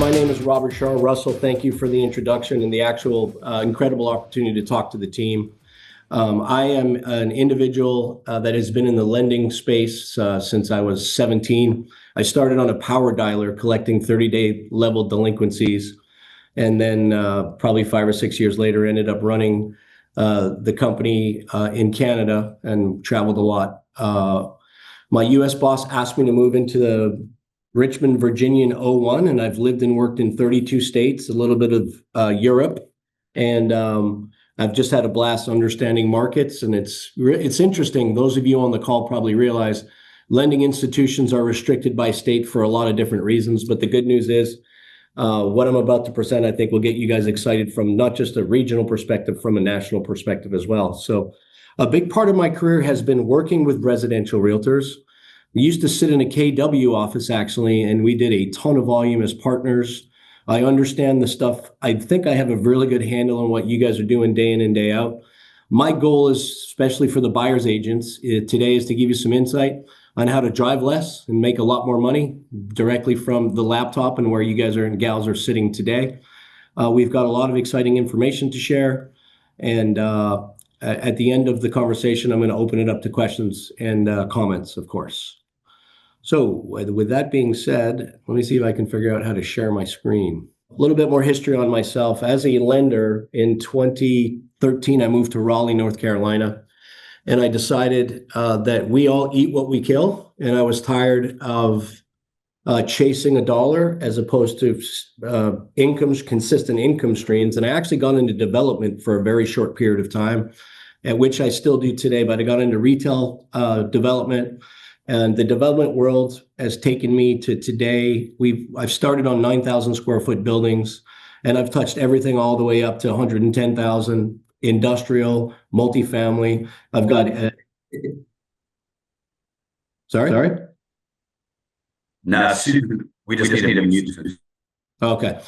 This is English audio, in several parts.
My name is Robert Shaar. Russell, thank you for the introduction and the actual incredible opportunity to talk to the team. I am an individual that has been in the lending space since I was 17. I started on a power dialer collecting 30-day level delinquencies, and then probably 5 or 6 years later ended up running the company in Canada and traveled a lot. My US boss asked me to move into the Richmond, Virginia in '01, and I've lived and worked in 32 states, a little bit of Europe, and I've just had a blast understanding markets. And it's interesting. Those of you on the call probably realize lending institutions are restricted by state for a lot of different reasons. But the good news is what I'm about to present, I think will get you guys excited from not just a regional perspective, from a national perspective as well. So a big part of my career has been working with residential realtors. We used to sit in a KW office, actually, and we did a ton of volume as partners. I understand the stuff. I think I have a really good handle on what you guys are doing day in and day out. My goal is, especially for the buyer's agents, today is to give you some insight on how to drive less and make a lot more money directly from the laptop and where you guys are and gals are sitting today. We've got a lot of exciting information to share. And at the end of the conversation, I'm going to open it up to questions and comments, of course. So with that being said, let me see if I can figure out how to share my screen. A little bit more history on myself. As a lender in 2013, I moved to Raleigh, North Carolina, and I decided that we all eat what we kill. And I was tired of chasing a dollar as opposed to consistent income streams. And I actually got into development for a very short period of time, at which I still do today, but I got into retail development. And the development world has taken me to today. I've started on 9,000 square foot buildings, and I've touched everything all the way up to 110,000 industrial, multifamily. I've got. Sorry. No, we just need to mute. Okay.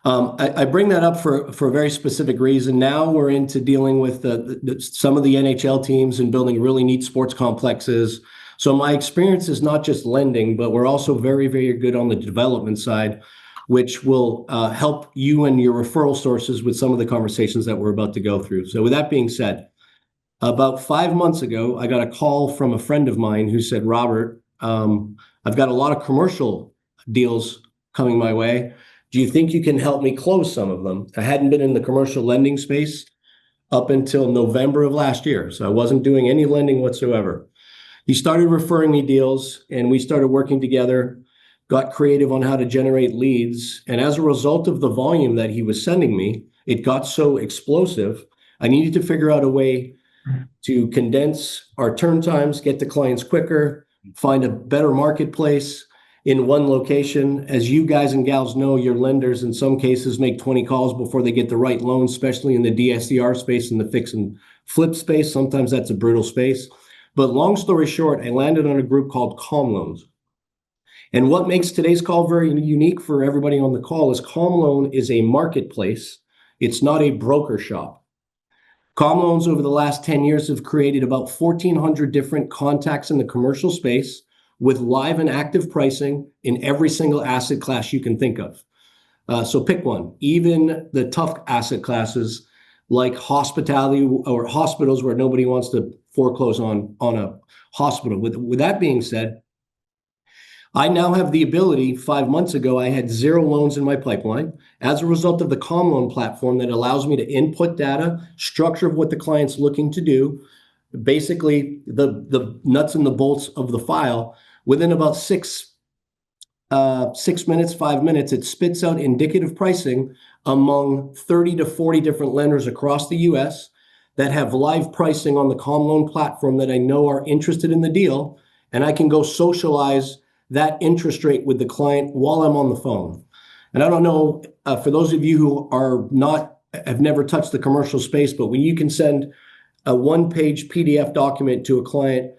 I bring that up for a very specific reason. Now we're into dealing with some of the NHL teams and building really neat sports complexes. So my experience is not just lending, but we're also very, very good on the development side, which will help you and your referral sources with some of the conversations that we're about to go through. So with that being said, about 5 months ago, I got a call from a friend of mine who said, Robert, I've got a lot of commercial deals coming my way. Do you think you can help me close some of them? I hadn't been in the commercial lending space up until November of last year, so I wasn't doing any lending whatsoever. He started referring me deals, and we started working together, got creative on how to generate leads. And as a result of the volume that he was sending me, it got so explosive, I needed to figure out a way to condense our turn times, get to clients quicker, find a better marketplace in one location. As you guys and gals know, your lenders in some cases make 20 calls before they get the right loan, especially in the DSCR space and the fix and flip space. Sometimes that's a brutal space. But long story short, I landed on a group called Calm Loans. And what makes today's call very unique for everybody on the call is Calm Loan is a marketplace. It's not a broker shop. Calm Loans over the last 10 years have created about 1,400 different contacts in the commercial space with live and active pricing in every single asset class you can think of. So pick one. Even the tough asset classes like hospitality or hospitals where nobody wants to foreclose on a hospital. With that being said, I now have the ability. 5 months ago, I had 0 loans in my pipeline as a result of the Calm Loan platform that allows me to input data, structure of what the client's looking to do, basically the nuts and the bolts of the file. Within about 6 minutes, 5 minutes, it spits out indicative pricing among 30 to 40 different lenders across the US that have live pricing on the Calm Loan platform that I know are interested in the deal. And I can go socialize that interest rate with the client while I'm on the phone. And I don't know, for those of you who have never touched the commercial space, but when you can send a 1-page PDF document to a client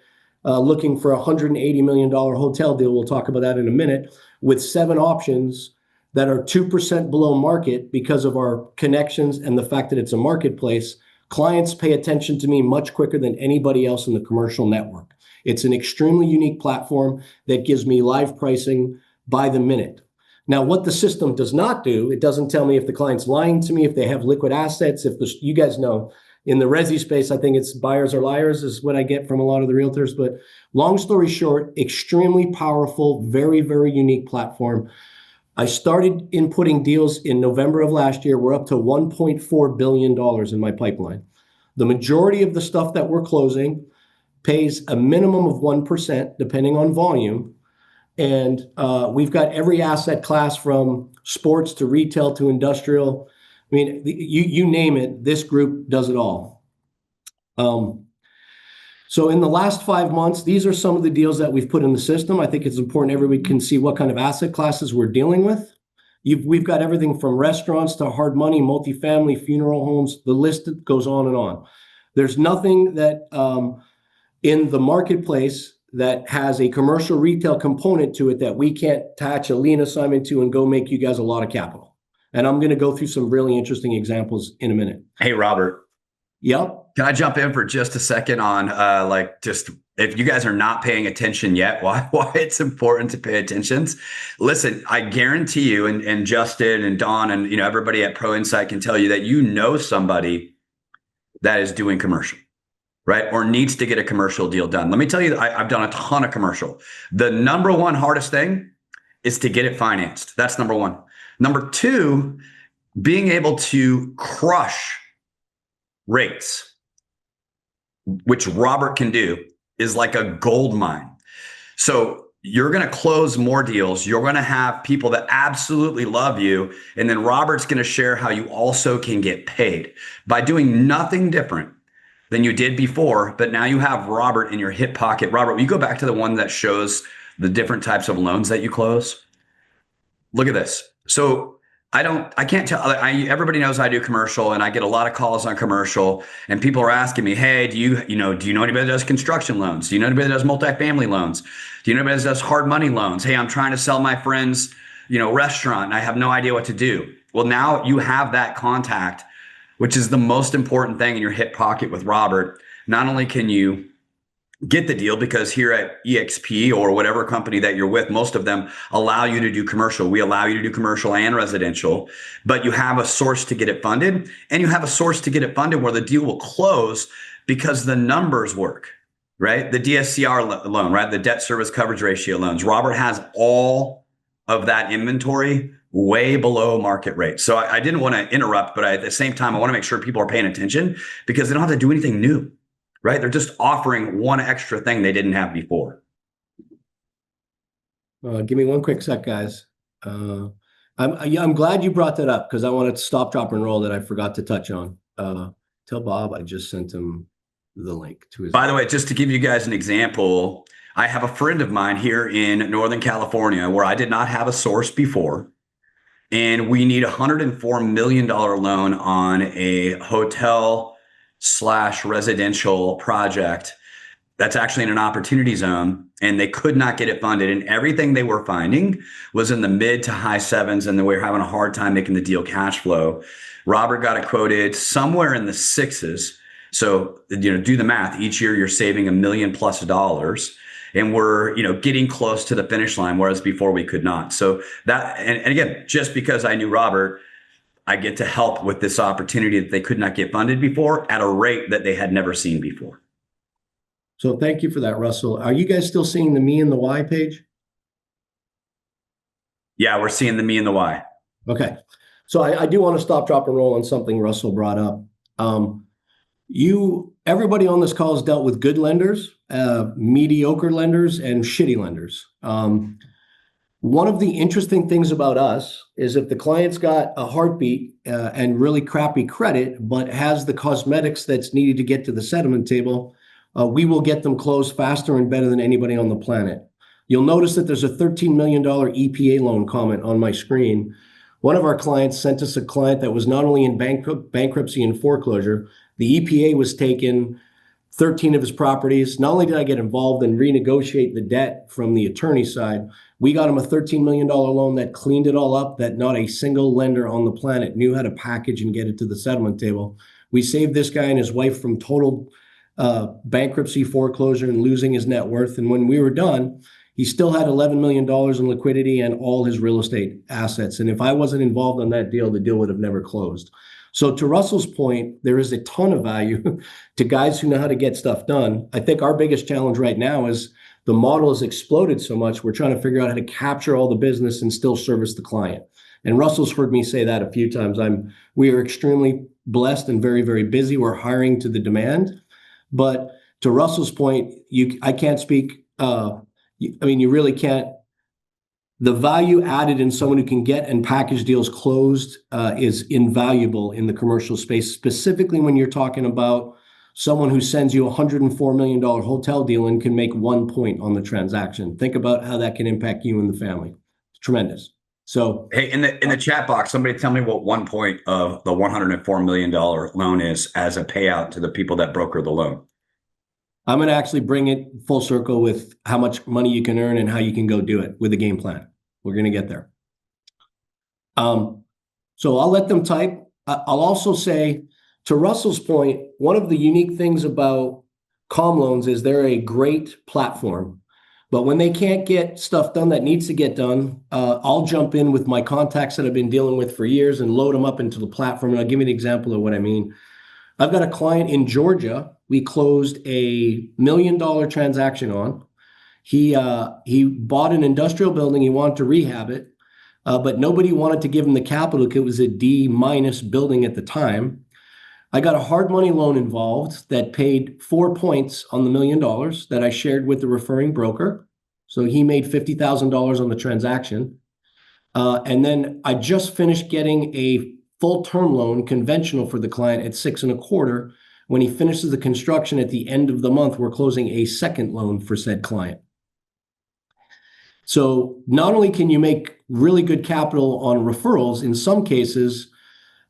looking for a $180 million hotel deal, we'll talk about that in a minute, with 7 options that are 2% below market because of our connections and the fact that it's a marketplace, clients pay attention to me much quicker than anybody else in the commercial network. It's an extremely unique platform that gives me live pricing by the minute. Now, what the system does not do, it doesn't tell me if the client's lying to me, if they have liquid assets, you guys know, in the resi space, I think it's buyers are liars is what I get from a lot of the realtors. But long story short, extremely powerful, very, very unique platform. I started inputting deals in November of last year. We're up to $1.4 billion in my pipeline. The majority of the stuff that we're closing pays a minimum of 1%, depending on volume. And we've got every asset class from sports to retail to industrial. I mean, you name it, this group does it all. So in the last 5 months, these are some of the deals that we've put in the system. I think it's important everybody can see what kind of asset classes we're dealing with. We've got everything from restaurants to hard money, multifamily, funeral homes. The list goes on and on. There's nothing that in the marketplace that has a commercial retail component to it that we can't attach a lien assignment to and go make you guys a lot of capital. And I'm going to go through some really interesting examples in a minute. Hey, Robert. Yep. Can I jump in for just a second on just if you guys are not paying attention yet, why it's important to pay attention? Listen, I guarantee you, and Justin and Don and everybody at Pro Insight can tell you that somebody that is doing commercial, right? Or needs to get a commercial deal done. Let me tell you, I've done a ton of commercial. The number one hardest thing is to get it financed. That's number one. Number two, being able to crush rates, which Robert can do, is like a gold mine. So you're going to close more deals. You're going to have people that absolutely love you. And then Robert's going to share how you also can get paid by doing nothing different than you did before. But now you have Robert in your hip pocket. Robert, will you go back to the one that shows the different types of loans that you close? Look at this. So I can't tell. Everybody knows I do commercial, and I get a lot of calls on commercial, and people are asking me, hey, do you know anybody that does construction loans? Do you know anybody that does multifamily loans? Do you know anybody that does hard money loans? Hey, I'm trying to sell my friend's, restaurant, and I have no idea what to do. Well, now you have that contact, which is the most important thing in your hip pocket with Robert. Not only can you get the deal, because here at EXP or whatever company that you're with, most of them allow you to do commercial. We allow you to do commercial and residential, but you have a source to get it funded, and you have a source to get it funded where the deal will close because the numbers work, right? The DSCR loan, right? The debt service coverage ratio loans. Robert has all of that inventory way below market rate. So I didn't want to interrupt, but at the same time, I want to make sure people are paying attention because they don't have to do anything new. Right? They're just offering one extra thing they didn't have before. Give me one quick sec, guys. I'm glad you brought that up because I wanted to stop, drop, and roll that I forgot to touch on. Tell Bob I just sent him the link to his. By the way, just to give you guys an example, I have a friend of mine here in Northern California where I did not have a source before. And we need $104 million loan on a hotel / residential project that's actually in an opportunity zone, and they could not get it funded. And everything they were finding was in the mid to high sevens, and they were having a hard time making the deal cash flow. Robert got it quoted somewhere in the sixes. So, do the math. Each year you're saving $1 million+ and we're, getting close to the finish line, whereas before we could not. So that, and again, just because I knew Robert, I get to help with this opportunity that they could not get funded before at a rate that they had never seen before. So thank you for that, Russell. Are you guys still seeing the me and the why page? Yeah, we're seeing the me and the why. Okay. So I do want to stop, drop, and roll on something Russell brought up. Everybody on this call has dealt with good lenders, mediocre lenders, and shitty lenders. One of the interesting things about us is if the client's got a heartbeat and really crappy credit, but has the cosmetics that's needed to get to the settlement table, we will get them closed faster and better than anybody on the planet. You'll notice that there's a $13 million EPA loan comment on my screen. One of our clients sent us a client that was not only in bankruptcy and foreclosure, the EPA was taking 13 of his properties. Not only did I get involved and renegotiate the debt from the attorney side, we got him a $13 million loan that cleaned it all up, that not a single lender on the planet knew how to package and get it to the settlement table. We saved this guy and his wife from total bankruptcy, foreclosure, and losing his net worth. And when we were done, he still had $11 million in liquidity and all his real estate assets. And if I wasn't involved in that deal, the deal would have never closed. So to Russell's point, there is a ton of value to guys who know how to get stuff done. I think our biggest challenge right now is the model has exploded so much. We're trying to figure out how to capture all the business and still service the client. And Russell's heard me say that a few times. We are extremely blessed and very, very busy. We're hiring to the demand. But to Russell's point, I can't speak. You really can't. The value added in someone who can get and package deals closed is invaluable in the commercial space, specifically when you're talking about someone who sends you a $104 million hotel deal and can make 1 point on the transaction. Think about how that can impact you and the family. It's tremendous. So, hey, in the chat box, somebody tell me what 1 point of the $104 million loan is as a payout to the people that broker the loan. I'm going to actually bring it full circle with how much money you can earn and how you can go do it with a game plan. We're going to get there. So I'll let them type. I'll also say, to Russell's point, one of the unique things about Calm Loans is they're a great platform. But when they can't get stuff done that needs to get done, I'll jump in with my contacts that I've been dealing with for years and load them up into the platform. And I'll give you an example of what I mean. I've got a client in Georgia. We closed a $1 million transaction on. He bought an industrial building. He wanted to rehab it, but nobody wanted to give him the capital because it was a D- building at the time. I got a hard money loan involved that paid 4 points on the $1 million that I shared with the referring broker. So he made $50,000 on the transaction. And then I just finished getting a full term loan conventional for the client at 6.25. When he finishes the construction at the end of the month, we're closing a second loan for said client. So not only can you make really good capital on referrals, in some cases,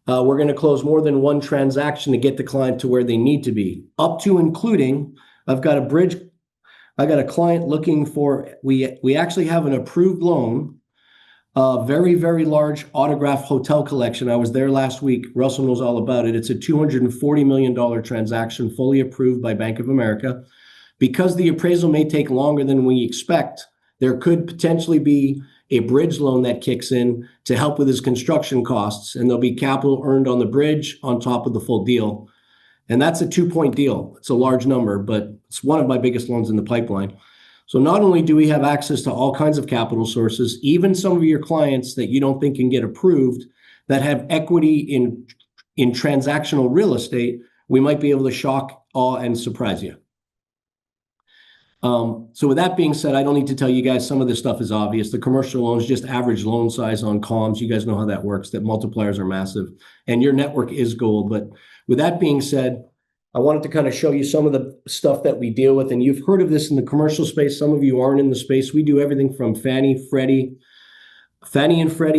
we're going to close more than one transaction to get the client to where they need to be, up to including, I've got a client looking for, we actually have an approved loan, a very, very large autograph hotel collection. I was there last week. Russell knows all about it. It's a $240 million transaction, fully approved by Bank of America. Because the appraisal may take longer than we expect, there could potentially be a bridge loan that kicks in to help with his construction costs, and there'll be capital earned on the bridge on top of the full deal. And that's a 2-point deal. It's a large number, but it's one of my biggest loans in the pipeline. So not only do we have access to all kinds of capital sources, even some of your clients that you don't think can get approved that have equity in transactional real estate, we might be able to shock, awe, and surprise you. So with that being said, I don't need to tell you guys, some of this stuff is obvious. The commercial loans, just average loan size on comms. You guys know how that works, that multipliers are massive and your network is gold. But with that being said, I wanted to kind of show you some of the stuff that we deal with. And you've heard of this in the commercial space. Some of you aren't in the space. We do everything from Fannie and Freddie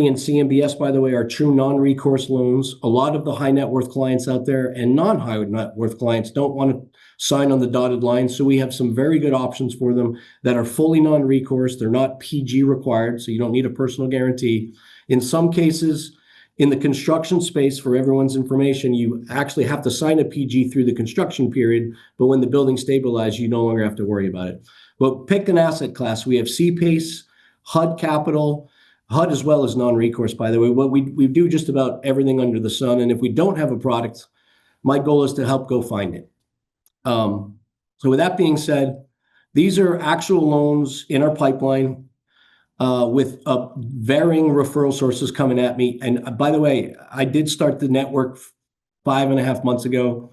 and CMBS, by the way, are true non-recourse loans. A lot of the high net worth clients out there and non-high net worth clients don't want to sign on the dotted line. So we have some very good options for them that are fully non-recourse. They're not PG required, so you don't need a personal guarantee. In some cases, in the construction space, for everyone's information, you actually have to sign a PG through the construction period, but when the building stabilizes, you no longer have to worry about it. But pick an asset class. We have CPACE, HUD Capital, HUD as well as non-recourse, by the way. We do just about everything under the sun. And if we don't have a product, my goal is to help go find it. So with that being said, these are actual loans in our pipeline with varying referral sources coming at me. And by the way, I did start the network 5.5 months ago.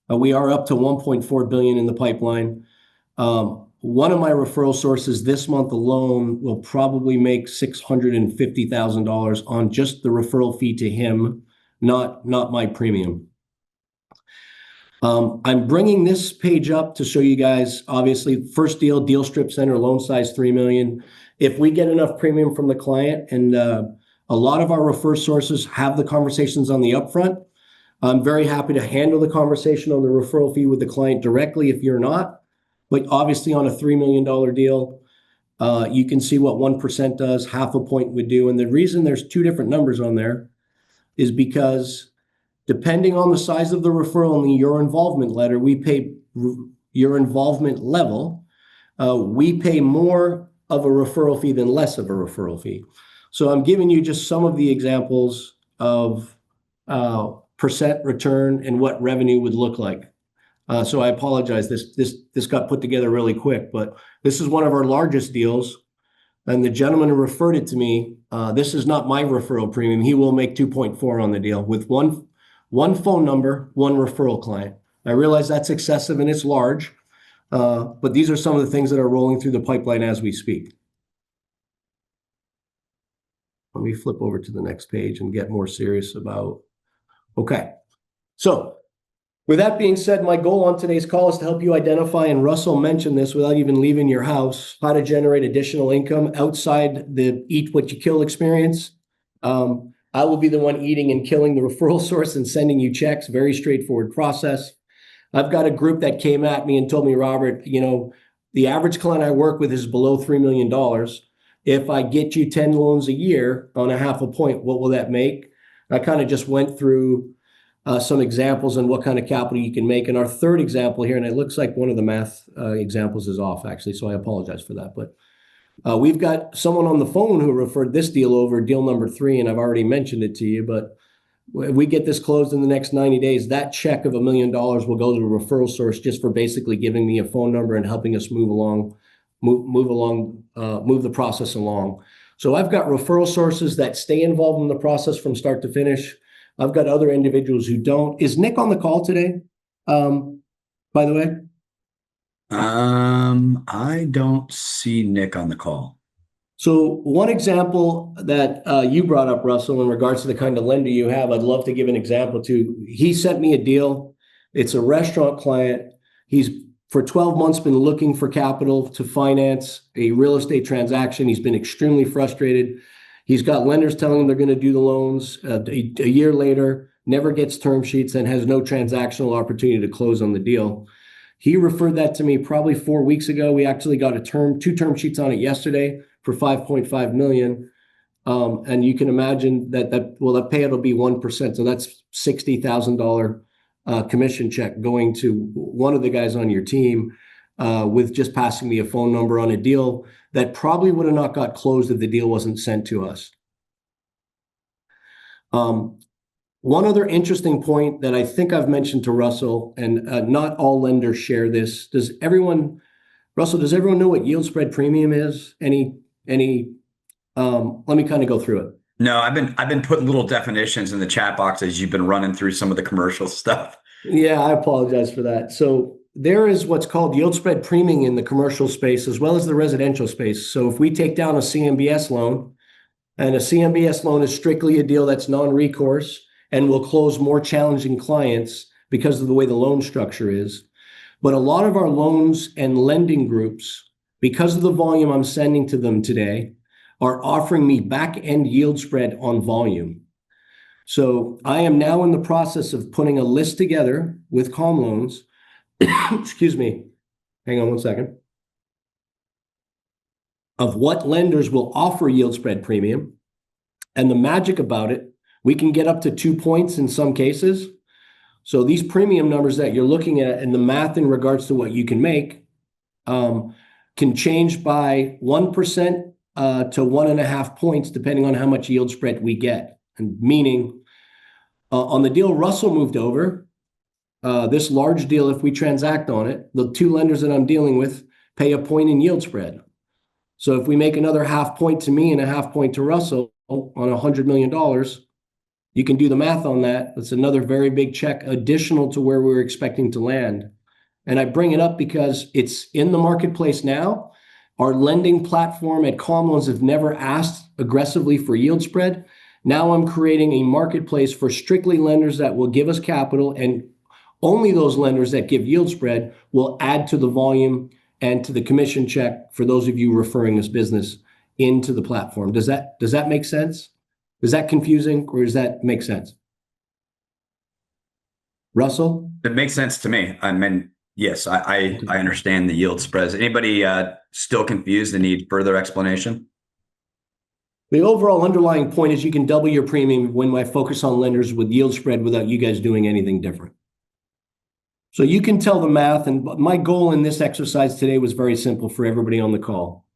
We are up to 1.4 billion in the pipeline. One of my referral sources this month alone will probably make $650,000 on just the referral fee to him, not my premium. I'm bringing this page up to show you guys, obviously, first deal strip center, loan size $3 million. If we get enough premium from the client, and a lot of our refer sources have the conversations on the upfront, I'm very happy to handle the conversation on the referral fee with the client directly if you're not. But obviously on a $3 million deal, you can see what 1% does, 0.5 point would do. And the reason there's two different numbers on there is because depending on the size of the referral and your involvement letter, we pay your involvement level. We pay more of a referral fee than less of a referral fee. So I'm giving you just some of the examples of percent return and what revenue would look like. So I apologize. This got put together really quick, but this is one of our largest deals. And the gentleman who referred it to me, this is not my referral premium. He will make 2.4 on the deal with one phone number, one referral client. I realize that's excessive and it's large, but these are some of the things that are rolling through the pipeline as we speak. Let me flip over to the next page and get more serious about, okay. So with that being said, my goal on today's call is to help you identify, and Russell mentioned this without even leaving your house, how to generate additional income outside the eat what you kill experience. I will be the one eating and killing the referral source and sending you checks. Very straightforward process. I've got a group that came at me and told me, Robert, the average client I work with is below $3 million. If I get you 10 loans a year on a half a point, what will that make? I kind of just went through some examples on what kind of capital you can make. And our third example here, and it looks like one of the math examples is off actually, so I apologize for that. But we've got someone on the phone who referred this deal over, deal number 3, and I've already mentioned it to you, but if we get this closed in the next 90 days, that check of $1 million will go to the referral source just for basically giving me a phone number and helping us move the process along. So I've got referral sources that stay involved in the process from start to finish. I've got other individuals who don't. Is Nick on the call today? By the way? I don't see Nick on the call. So one example that you brought up, Russell, in regards to the kind of lender you have, I'd love to give an example to. He sent me a deal. It's a restaurant client. He's for 12 months been looking for capital to finance a real estate transaction. He's been extremely frustrated. He's got lenders telling him they're going to do the loans. A year later, never gets term sheets and has no transactional opportunity to close on the deal. He referred that to me probably 4 weeks ago. We actually got two term sheets on it yesterday for $5.5 million. And you can imagine that payout will be 1%. So that's $60,000 commission check going to one of the guys on your team with just passing me a phone number on a deal that probably would have not got closed if the deal wasn't sent to us. One other interesting point that I think I've mentioned to Russell, and not all lenders share this. Russell, does everyone know what yield spread premium is? Let me kind of go through it. No, I've been putting little definitions in the chat box as you've been running through some of the commercial stuff. Yeah, I apologize for that. So there is what's called yield spread premium in the commercial space as well as the residential space. So if we take down a CMBS loan, and a CMBS loan is strictly a deal that's non-recourse and will close more challenging clients because of the way the loan structure is. But a lot of our loans and lending groups, because of the volume I'm sending to them today, are offering me back-end yield spread on volume. So I am now in the process of putting a list together with Calm Loans. Excuse me. Hang on one second. Of what lenders will offer yield spread premium. And the magic about it, we can get up to 2 points in some cases. So these premium numbers that you're looking at and the math in regards to what you can make can change by 1% to 1.5 points, depending on how much yield spread we get. And meaning on the deal Russell moved over, this large deal, if we transact on it, the 2 lenders that I'm dealing with pay a point in yield spread. So if we make another 0.5 point to me and a 0.5 point to Russell on $100 million, you can do the math on that. That's another very big check additional to where we were expecting to land. And I bring it up because it's in the marketplace now. Our lending platform at Calm Loans have never asked aggressively for yield spread. Now I'm creating a marketplace for strictly lenders that will give us capital, and only those lenders that give yield spread will add to the volume and to the commission check for those of you referring this business into the platform. Does that make sense? Is that confusing, or does that make sense? Russell? It makes sense to me. I mean, yes, I understand the yield spreads. Anybody still confused and need further explanation? The overall underlying point is you can double your premium when I focus on lenders with yield spread without you guys doing anything different. So you can tell the math, and my goal in this exercise today was very simple for everybody on the call.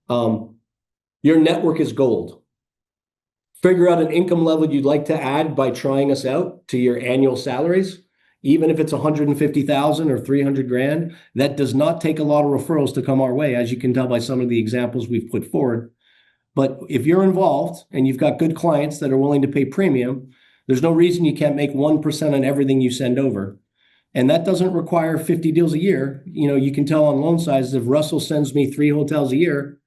Your network is gold. Figure out an income level you'd like to add by trying us out to your annual salaries. Even if it's 150,000 or 300 grand, that does not take a lot of referrals to come our way, as you can tell by some of the examples we've put forward. But if you're involved and you've got good clients that are willing to pay premium, there's no reason you can't make 1% on everything you send over. And that doesn't require 50 deals a year. You can tell on loan sizes, if Russell sends me 3 hotels a year,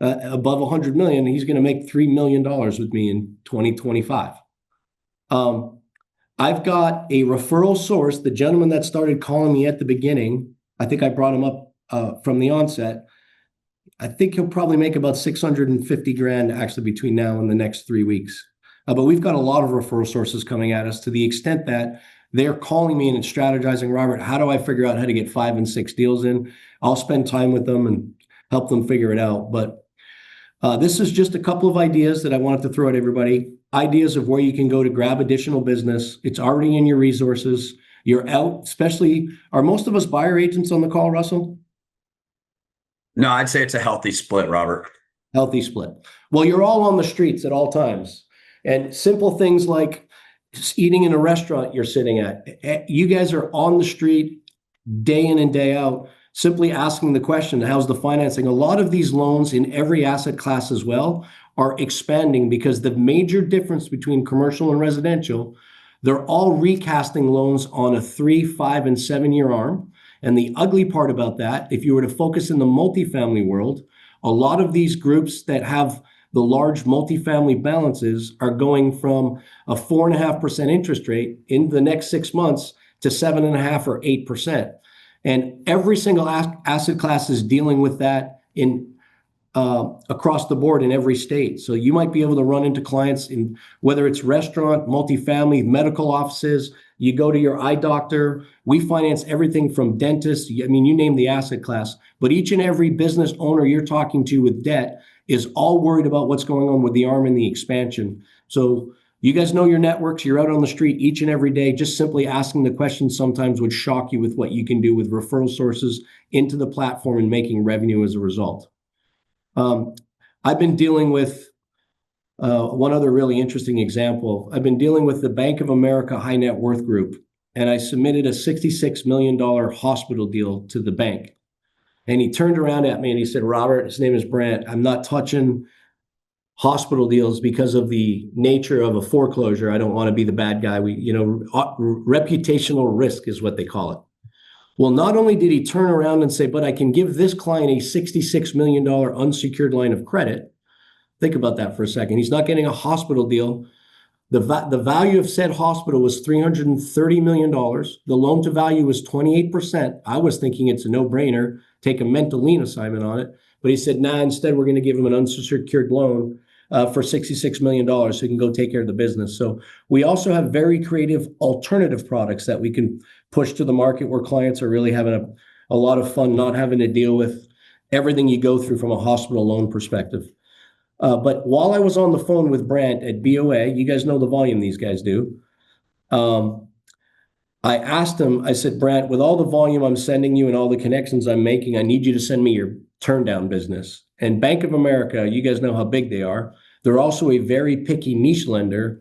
above 100 million, he's going to make $3 million with me in 2025. I've got a referral source. The gentleman that started calling me at the beginning, I think I brought him up from the onset. I think he'll probably make about 650 grand actually between now and the next 3 weeks. But we've got a lot of referral sources coming at us to the extent that they're calling me and strategizing, Robert, how do I figure out how to get 5 and 6 deals in? I'll spend time with them and help them figure it out. But this is just a couple of ideas that I wanted to throw at everybody. Ideas of where you can go to grab additional business. It's already in your resources. You're out, especially, are most of us buyer agents on the call, Russell? No, I'd say it's a healthy split, Robert. Healthy split. Well, you're all on the streets at all times. And simple things like eating in a restaurant you're sitting at. You guys are on the street day in and day out, simply asking the question, how's the financing? A lot of these loans in every asset class as well are expanding because the major difference between commercial and residential, they're all recasting loans on a 3, 5, and 7-year arm. And the ugly part about that, if you were to focus in the multifamily world, a lot of these groups that have the large multifamily balances are going from a 4.5% interest rate in the next 6 months to 7.5 or 8%. And every single asset class is dealing with that in across the board in every state. So you might be able to run into clients in whether it's restaurant, multifamily, medical offices. You go to your eye doctor. We finance everything from dentists. I mean, you name the asset class. But each and every business owner you're talking to with debt is all worried about what's going on with the arm and the expansion. So you guys know your networks. You're out on the street each and every day. Just simply asking the questions sometimes would shock you with what you can do with referral sources into the platform and making revenue as a result. I've been dealing with one other really interesting example. I've been dealing with the Bank of America High Net Worth Group, and I submitted a $66 million hospital deal to the bank. And he turned around at me and he said, Robert, his name is Brant, I'm not touching hospital deals because of the nature of a foreclosure. I don't want to be the bad guy. Reputational risk is what they call it. Well, not only did he turn around and say, but I can give this client a $66 million unsecured line of credit. Think about that for a second. He's not getting a hospital deal. The value of said hospital was $330 million. The loan to value was 28%. I was thinking it's a no-brainer, take a mental lien assignment on it. But he said, nah, instead we're going to give him an unsecured loan for $66 million so he can go take care of the business. So we also have very creative alternative products that we can push to the market where clients are really having a lot of fun, not having to deal with everything you go through from a hospital loan perspective. But while I was on the phone with Brant at BOA, you guys know the volume these guys do. I asked him, I said, Brant, with all the volume I'm sending you and all the connections I'm making, I need you to send me your turn down business. And Bank of America, you guys know how big they are. They're also a very picky niche lender.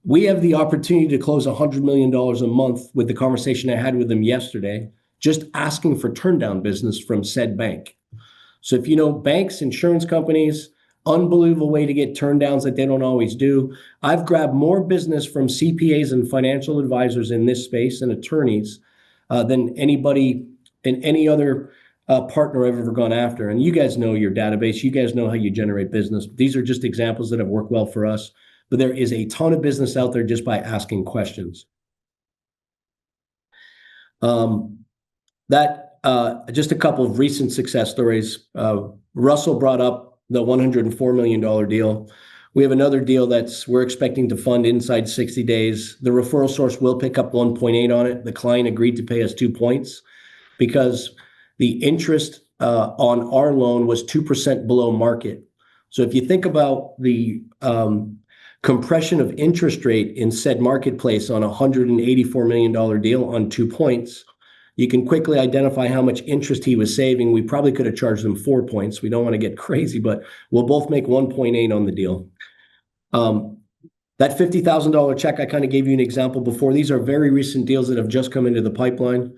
We have the opportunity to close $100 million a month with the conversation I had with them yesterday, just asking for turn down business from said bank. So if you know banks, insurance companies, unbelievable way to get turn downs that they don't always do. I've grabbed more business from CPAs and financial advisors in this space and attorneys than anybody in any other partner I've ever gone after. And you guys know your database. You guys know how you generate business. These are just examples that have worked well for us. But there is a ton of business out there just by asking questions. Just a couple of recent success stories. Russell brought up the $104 million deal. We have another deal we're expecting to fund inside 60 days. The referral source will pick up 1.8 on it. The client agreed to pay us 2 points because the interest on our loan was 2% below market. So if you think about the compression of interest rate in said marketplace on a $184 million deal on 2 points, You can quickly identify how much interest he was saving. We probably could have charged him 4 points. We don't want to get crazy, but we'll both make 1.8 on the deal. That $50,000 check, I kind of gave you an example before. These are very recent deals that have just come into the pipeline.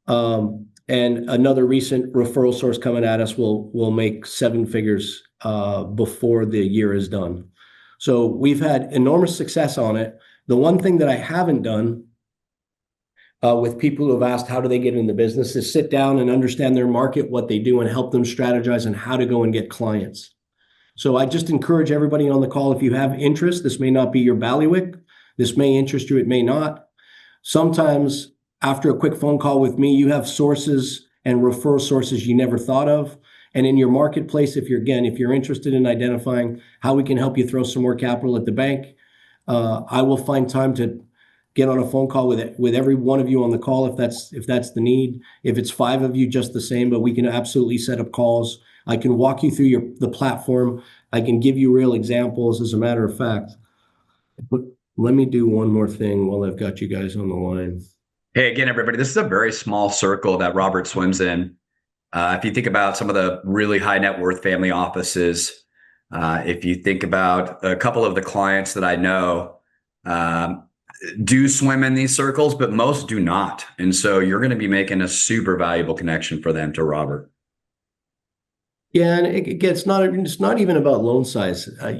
And another recent referral source coming at us will make 7 figures before the year is done. So we've had enormous success on it. The one thing that I haven't done with people who have asked how do they get in the business is sit down and understand their market, what they do, and help them strategize on how to go and get clients. So I just encourage everybody on the call, if you have interest, this may not be your bailiwick. This may interest you, it may not. Sometimes after a quick phone call with me, you have sources and referral sources you never thought of. And in your marketplace, if you're interested in identifying how we can help you throw some more capital at the bank, I will find time to get on a phone call with every one of you on the call if that's the need. If it's 5 of you, just the same, but we can absolutely set up calls. I can walk you through the platform. I can give you real examples. As a matter of fact, let me do one more thing while I've got you guys on the line. Hey, again, everybody, this is a very small circle that Robert swims in. If you think about some of the really high net worth family offices, if you think about a couple of the clients that I know, do swim in these circles, but most do not. And so you're going to be making a super valuable connection for them to Robert. Yeah, and it's not even about loan size. As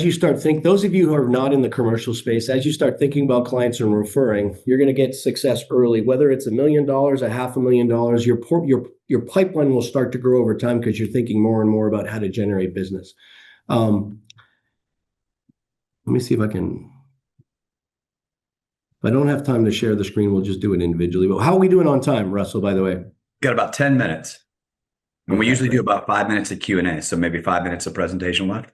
you start thinking, those of you who are not in the commercial space, as you start thinking about clients and referring, you're going to get success early. Whether it's $1 million, $500,000, your pipeline will start to grow over time because you're thinking more and more about how to generate business. Let me see if I can. If I don't have time to share the screen, we'll just do it individually. But how are we doing on time, Russell, by the way? Got about 10 minutes. And we usually do about 5 minutes of Q&A, so maybe 5 minutes of presentation left.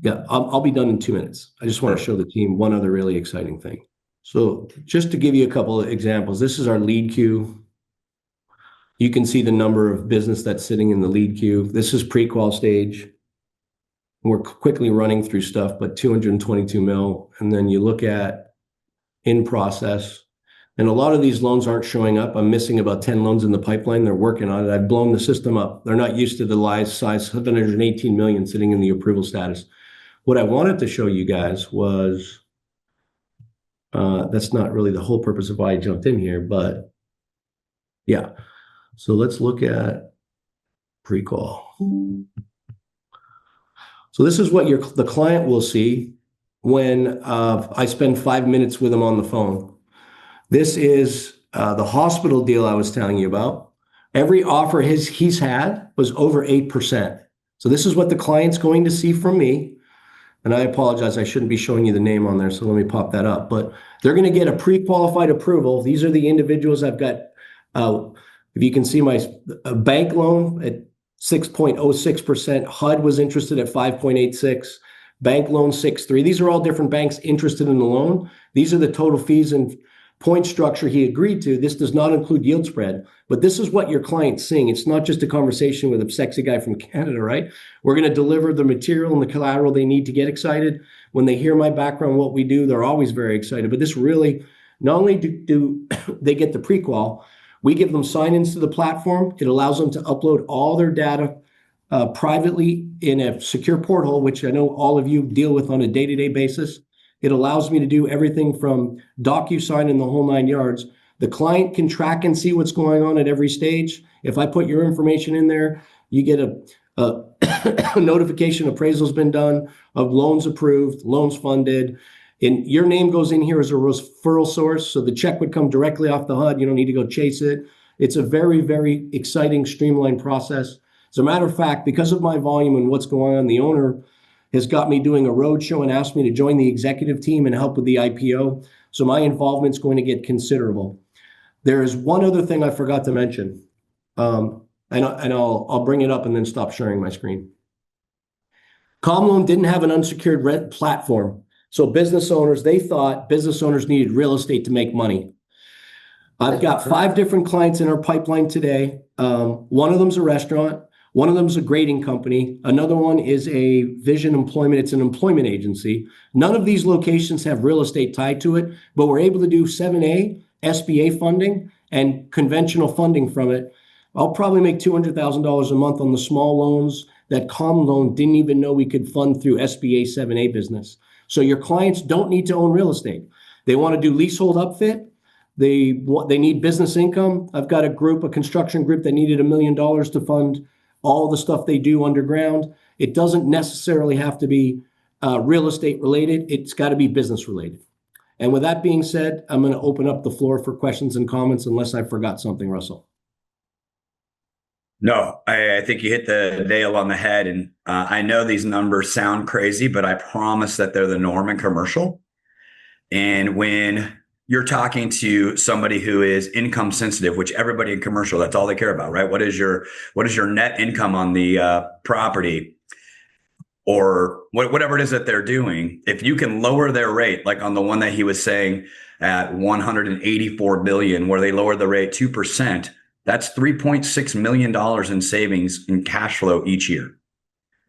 Yeah, I'll be done in 2 minutes. I just want to show the team one other really exciting thing. So just to give you a couple of examples, this is our lead queue. You can see the number of business that's sitting in the lead queue. This is pre-qual stage. We're quickly running through stuff, but 222 mil. And then you look at in process. And a lot of these loans aren't showing up. I'm missing about 10 loans in the pipeline. They're working on it. I've blown the system up. They're not used to the size 718 million sitting in the approval status. What I wanted to show you guys was, that's not really the whole purpose of why I jumped in here, but yeah. So let's look at pre-qual. So this is what the client will see when I spend 5 minutes with them on the phone. This is the hospital deal I was telling you about. Every offer he's had was over 8%. So this is what the client's going to see from me. And I apologize, I shouldn't be showing you the name on there, so let me pop that up. But they're going to get a pre-qualified approval. These are the individuals I've got. If you can see my bank loan at 6.06%. HUD was interested at 5.86. Bank loan 6.3. These are all different banks interested in the loan. These are the total fees and point structure he agreed to. This does not include yield spread, but this is what your client's seeing. It's not just a conversation with a sexy guy from Canada, right? We're going to deliver the material and the collateral they need to get excited. When they hear my background, what we do, they're always very excited. But this really, not only do they get the pre-qual, we give them sign-ins to the platform. It allows them to upload all their data privately in a secure portal, which I know all of you deal with on a day-to-day basis. It allows me to do everything from DocuSign and the whole 9 yards. The client can track and see what's going on at every stage. If I put your information in there, you get a notification appraisal's been done, of loans approved, loans funded. And your name goes in here as a referral source, so the check would come directly off the HUD. You don't need to go chase it. It's a very, very exciting, streamlined process. As a matter of fact, because of my volume and what's going on, the owner has got me doing a roadshow and asked me to join the executive team and help with the IPO. So my involvement's going to get considerable. There is one other thing I forgot to mention, and I'll bring it up and then stop sharing my screen. ComLoan didn't have an unsecured rent platform. So they thought business owners needed real estate to make money. I've got 5 different clients in our pipeline today. One of them's a restaurant. One of them is a grading company. Another one is a Vision Employment. It's an employment agency. None of these locations have real estate tied to it, but we're able to do 7A, SBA funding, and conventional funding from it, I'll probably make $200,000 a month on the small loans that Com Loan didn't even know we could fund through SBA 7A business. So your clients don't need to own real estate. They want to do leasehold upfit. They need business income. I've got a construction group that needed $1 million to fund all the stuff they do underground. It doesn't necessarily have to be real estate related. It's got to be business related. And with that being said, I'm going to open up the floor for questions and comments unless I forgot something, Russell. No, I think you hit the nail on the head. And I know these numbers sound crazy, but I promise that they're the norm in commercial. And when you're talking to somebody who is income sensitive, which everybody in commercial, that's all they care about, right? What is your net income on the property, or whatever it is that they're doing? If you can lower their rate, like on the one that he was saying at 184 billion, where they lowered the rate 2%, that's $3.6 million in savings in cash flow each year,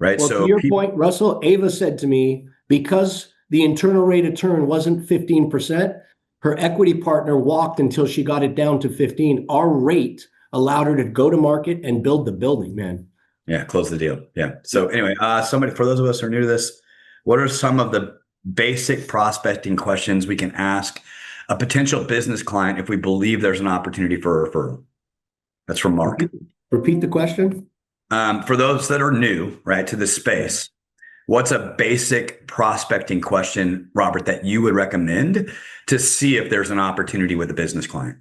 right? Well, so to your point, Russell, Ava said to me, because the internal rate of return wasn't 15%, her equity partner walked until she got it down to 15. Our rate allowed her to go to market and build the building, man. Yeah, close the deal. Yeah. So anyway, for those of us who are new to this, what are some of the basic prospecting questions we can ask a potential business client if we believe there's an opportunity for a referral? That's from Mark. Repeat the question. For those that are new, right, to this space, what's a basic prospecting question, Robert, that you would recommend to see if there's an opportunity with a business client?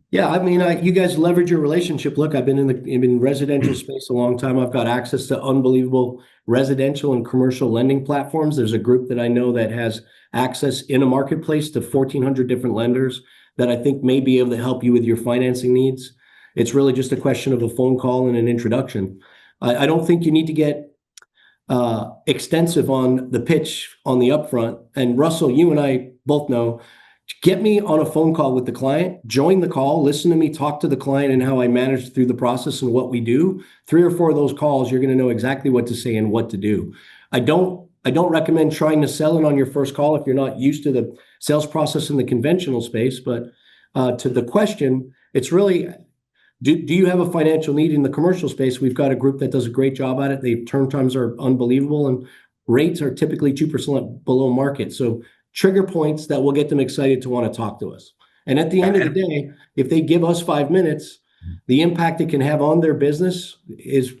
Yeah, I mean, you guys leverage your relationship. Look, I've been in residential space a long time. I've got access to unbelievable residential and commercial lending platforms. There's a group that I know that has access in a marketplace to 1,400 different lenders that I think may be able to help you with your financing needs. It's really just a question of a phone call and an introduction. I don't think you need to get extensive on the pitch on the upfront. And Russell, you and I both know, get me on a phone call with the client, join the call, listen to me talk to the client and how I manage through the process and what we do. 3 or 4 of those calls, you're going to know exactly what to say and what to do. I don't recommend trying to sell it on your first call if you're not used to the sales process in the conventional space. But to the question, it's really, do you have a financial need in the commercial space? We've got a group that does a great job at it. The turn times are unbelievable and rates are typically 2% below market. So trigger points that will get them excited to want to talk to us. And at the end of the day, if they give us 5 minutes, the impact it can have on their business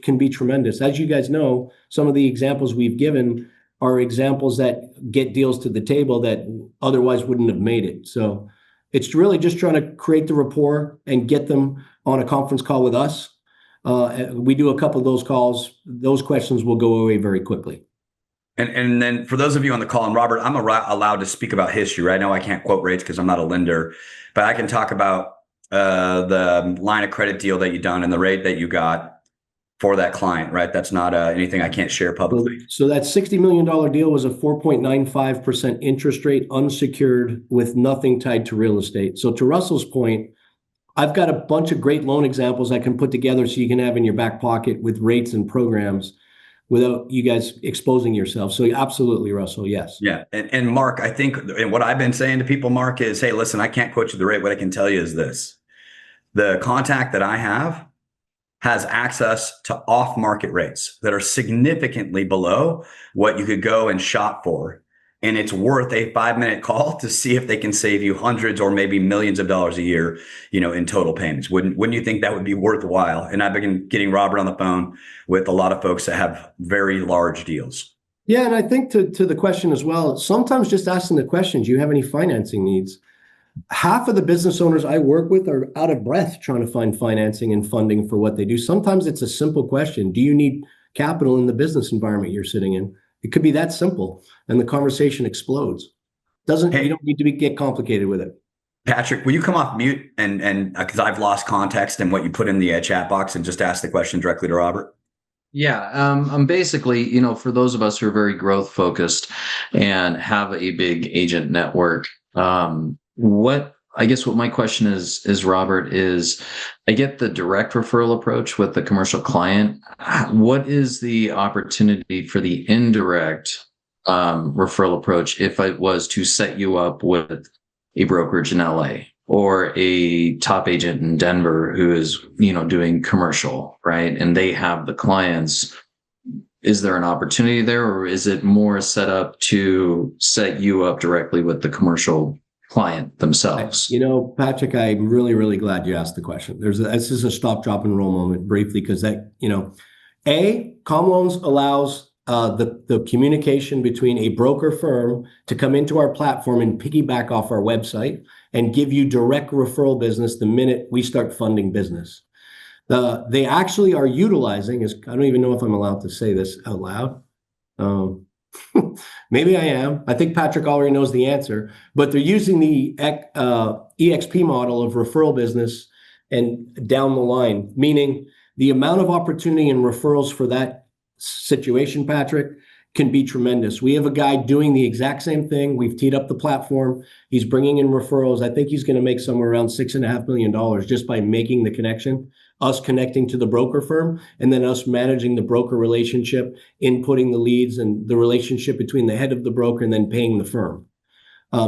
can be tremendous. As you guys know, some of the examples we've given are examples that get deals to the table that otherwise wouldn't have made it. So it's really just trying to create the rapport and get them on a conference call with us. We do a couple of those calls. Those questions will go away very quickly. And then for those of you on the call, and Robert, I'm allowed to speak about history, right? I know I can't quote rates because I'm not a lender, but I can talk about the line of credit deal that you've done and the rate that you got for that client, right? That's not anything I can't share publicly. So that $60 million deal was a 4.95% interest rate, unsecured, with nothing tied to real estate. So to Russell's point, I've got a bunch of great loan examples I can put together so you can have in your back pocket with rates and programs without you guys exposing yourself. So absolutely, Russell, yes. Yeah. And Mark, I think, and what I've been saying to people, Mark, is, hey, listen, I can't quote you the rate. What I can tell you is this: the contact that I have has access to off-market rates that are significantly below what you could go and shop for. And it's worth a 5-minute call to see if they can save you hundreds or maybe millions of dollars a year, in total payments. Wouldn't you think that would be worthwhile? And I've been getting Robert on the phone with a lot of folks that have very large deals. Yeah, and I think to the question as well, sometimes just asking the question, do you have any financing needs? Half of the business owners I work with are out of breath trying to find financing and funding for what they do. Sometimes it's a simple question. Do you need capital in the business environment you're sitting in? It could be that simple, and the conversation explodes. You don't need to get complicated with it. Patrick, will you come off mute and because I've lost context in what you put in the chat box, and just ask the question directly to Robert? Yeah, I'm basically, for those of us who are very growth focused and have a big agent network, what my question is, Robert, is I get the direct referral approach with the commercial client. What is the opportunity for the indirect referral approach if I was to set you up with a brokerage in LA or a top agent in Denver who is, doing commercial, right? And they have the clients. Is there an opportunity there, or is it more set up to set you up directly with the commercial client themselves? Patrick, I'm really, really glad you asked the question. This is a stop, drop, and roll moment briefly, because ComLoans allows the communication between a broker firm to come into our platform and piggyback off our website and give you direct referral business the minute we start funding business. They actually are utilizing, I don't even know if I'm allowed to say this out loud. Maybe I am. I think Patrick already knows the answer, but they're using the EXP model of referral business and down the line, meaning the amount of opportunity and referrals for that situation, Patrick, can be tremendous. We have a guy doing the exact same thing. We've teed up the platform. He's bringing in referrals. I think he's going to make somewhere around $6.5 million just by making the connection, us connecting to the broker firm, and then us managing the broker relationship, inputting the leads and the relationship between the head of the broker and then paying the firm.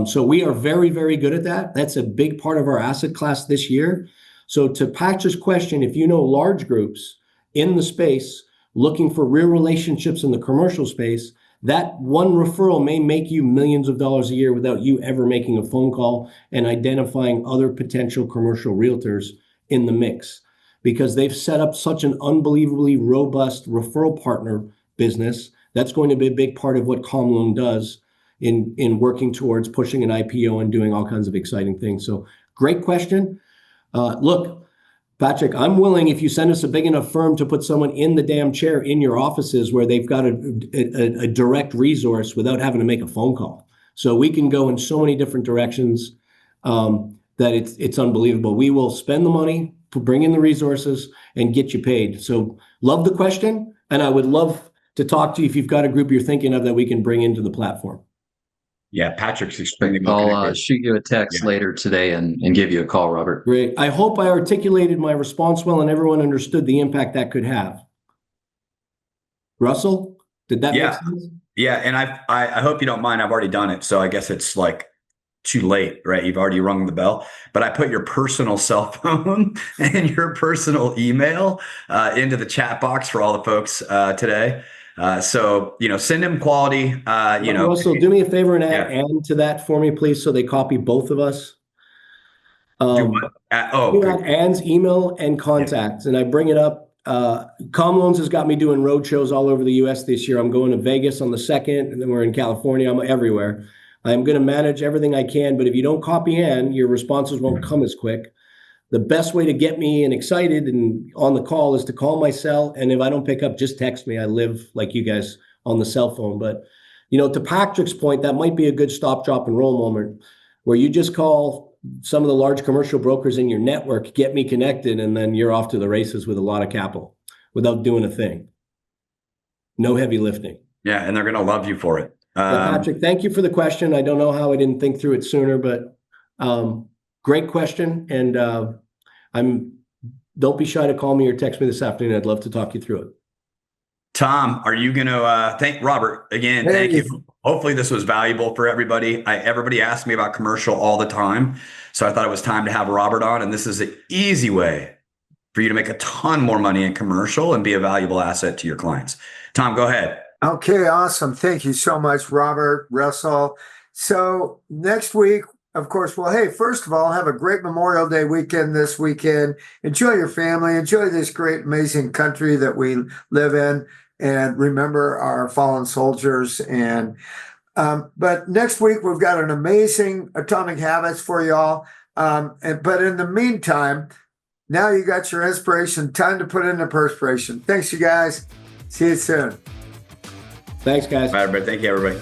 So we are very, very good at that. That's a big part of our asset class this year. So to Patrick's question, if you know large groups in the space looking for real relationships in the commercial space, that one referral may make you millions of dollars a year without you ever making a phone call and identifying other potential commercial realtors in the mix, because they've set up such an unbelievably robust referral partner business. That's going to be a big part of what ComLoan does in working towards pushing an IPO and doing all kinds of exciting things. So great question. Look, Patrick, I'm willing, if you send us a big enough firm, to put someone in the damn chair in your offices where they've got a direct resource without having to make a phone call. So we can go in so many different directions that it's unbelievable. We will spend the money to bring in the resources and get you paid. So love the question. And I would love to talk to you if you've got a group you're thinking of that we can bring into the platform. Yeah, Patrick's extremely I'll shoot you a text later today and give you a call, Robert. Great. I hope I articulated my response well and everyone understood the impact that could have. Russell, did that make sense? Yeah, and I hope you don't mind. I've already done it, so I guess it's like too late, right? You've already rung the bell. But I put your personal cell phone and your personal email into the chat box for all the folks today. So, send them quality, Russell, do me a favor and add Ann to that for me, please, so they copy both of us. Do what? Add Ann's email and contacts, and I bring it up. ComLoans has got me doing road shows all over the U.S. this year. I'm going to Vegas on the 2nd, and then we're in California. I'm everywhere. I'm going to manage everything I can, but if you don't copy Ann, your responses won't come as quick. The best way to get me and excited and on the call is to call my cell. And if I don't pick up, just text me. I live like you guys on the cell phone. But, to Patrick's point, that might be a good stop, drop, and roll moment where you just call some of the large commercial brokers in your network, get me connected, and then you're off to the races with a lot of capital without doing a thing. No heavy lifting. Yeah, and they're going to love you for it. Patrick, thank you for the question. I don't know how I didn't think through it sooner, but great question. And don't be shy to call me or text me this afternoon. I'd love to talk you through it. Tom, are you going to thank Robert again? Hey. Thank you. Hopefully this was valuable for everybody. Everybody asks me about commercial all the time. So I thought it was time to have Robert on. And this is an easy way for you to make a ton more money in commercial and be a valuable asset to your clients. Tom, go ahead. Okay, awesome. Thank you so much, Robert, Russell. So next week, of course, first of all, have a great Memorial Day weekend this weekend. Enjoy your family. Enjoy this great, amazing country that we live in. And remember our fallen soldiers. And but next week, we've got an amazing Atomic Habits for y'all. But in the meantime, now you got your inspiration. Time to put in the perspiration. Thanks, you guys. See you soon. Thanks, guys. Bye, everybody. Thank you, everybody.